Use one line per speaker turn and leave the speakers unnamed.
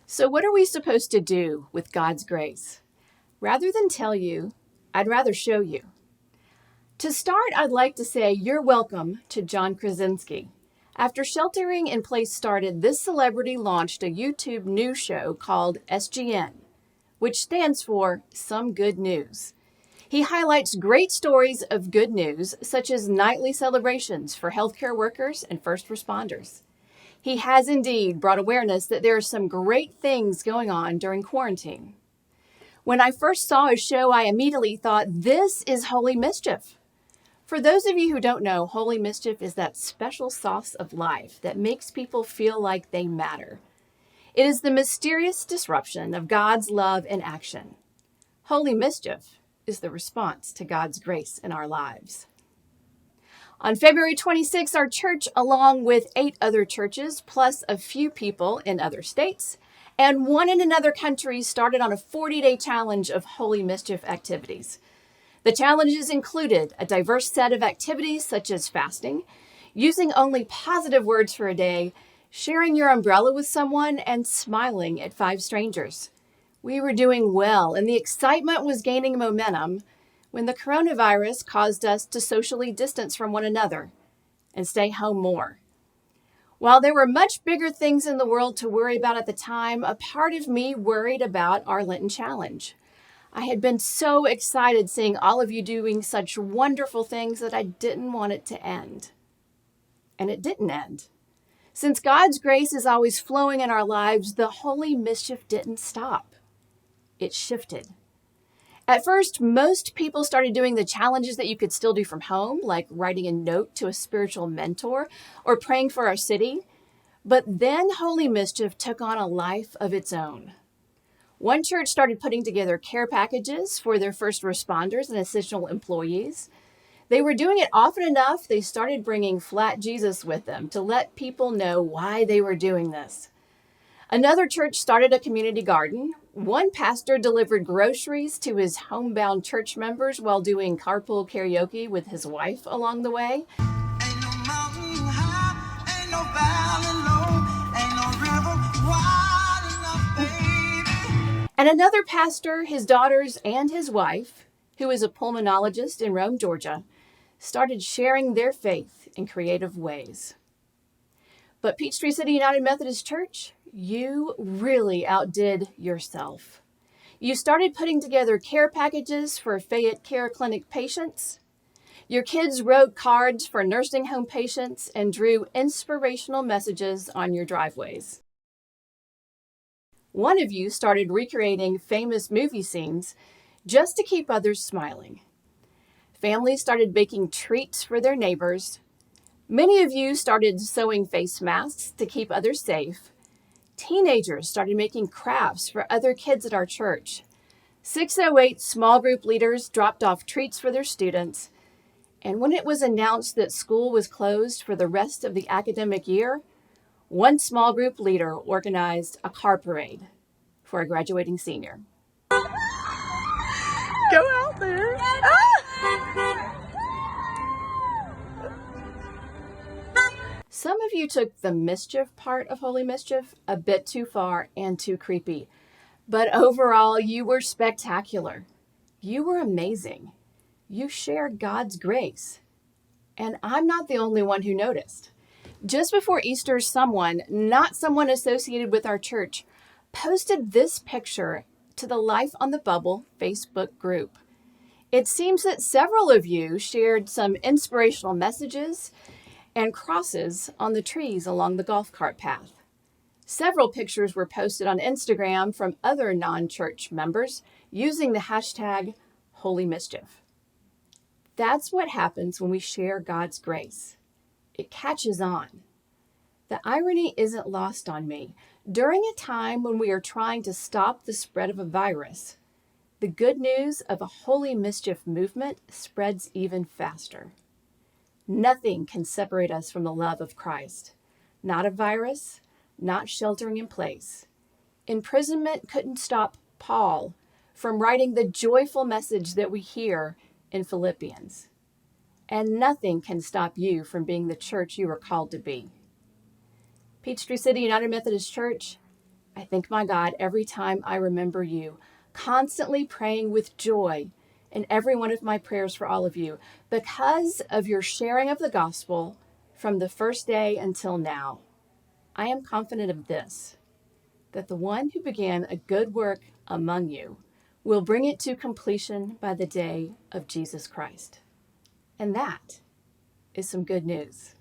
So, what are we supposed to do with God's grace? Rather than tell you, I'd rather show you. To start, I'd like to say you're welcome to John Krasinski. After sheltering in place started, this celebrity launched a YouTube news show called SGN, which stands for Some Good News. He highlights great stories of good news, such as nightly celebrations for healthcare workers and first responders. He has indeed brought awareness that there are some great things going on during quarantine. When I first saw his show, I immediately thought, this is Holy Mischief. For those of you who don't know, Holy Mischief is that special sauce of life that makes people feel like they matter. It is the mysterious disruption of God's love in action. Holy Mischief is the response to God's grace in our lives. On February 26, our church, along with 8 other churches, plus a few people in other states, and one in another country, started on a 40-day challenge of Holy Mischief activities. The challenges included a diverse set of activities such as fasting, using only positive words for a day, sharing your umbrella with someone, and smiling at 5 strangers. We were doing well, and the excitement was gaining momentum when the coronavirus caused us to socially distance from one another and stay home more. While there were much bigger things in the world to worry about at the time, a part of me worried about our Lenten challenge. I had been so excited seeing all of you doing such wonderful things that I didn't want it to end. And it didn't end. Since God's grace is always flowing in our lives, the Holy Mischief didn't stop. It shifted. At first, most people started doing the challenges that you could still do from home, like writing a note to a spiritual mentor or praying for our city. But then Holy Mischief took on a life of its own. One church started putting together care packages for their first responders and essential employees. They were doing it often enough, they started bringing flat Jesus with them to let people know why they were doing this. Another church started a community garden. One pastor delivered groceries to his homebound church members while doing carpool karaoke with his wife along the way. Ain't no mountain high, ain't no valley low, ain't no river wide enough, baby. And another pastor, his daughters, and his wife, who is a pulmonologist in Rome, Georgia, started sharing their faith in creative ways. But Peachtree City United Methodist Church, you really outdid yourself. You started putting together care packages for Fayette Care Clinic patients. Your kids wrote cards for nursing home patients and drew inspirational messages on your driveways. One of you started recreating famous movie scenes just to keep others smiling. Families started baking treats for their neighbors. Many of you started sewing face masks to keep others safe. Teenagers started making crafts for other kids at our church. 608 small group leaders dropped off treats for their students. And when it was announced that school was closed for the rest of the academic year, one small group leader organized a car parade for a graduating senior. Go out there. Some of you took the mischief part of Holy Mischief a bit too far and too creepy. But overall, you were spectacular. You were amazing. You shared God's grace. And I'm not the only one who noticed. Just before Easter, someone, not someone associated with our church, posted this picture to the Life on the Bubble Facebook group. It seems that several of you shared some inspirational messages and crosses on the trees along the golf cart path. Several pictures were posted on Instagram from other non-church members using the hashtag Holy Mischief. That's what happens when we share God's grace. It catches on. The irony isn't lost on me. During a time when we are trying to stop the spread of a virus, the good news of a Holy Mischief movement spreads even faster. Nothing can separate us from the love of Christ. Not a virus, not sheltering in place. Imprisonment couldn't stop Paul from writing the joyful message that we hear in Philippians. And nothing can stop you from being the church you are called to be. Peachtree City United Methodist Church, I thank my God every time I remember you, constantly praying with joy in every one of my prayers for all of you, because of your sharing of the gospel from the first day until now. I am confident of this, that the one who began a good work among you will bring it to completion by the day of Jesus Christ. And that is some good news.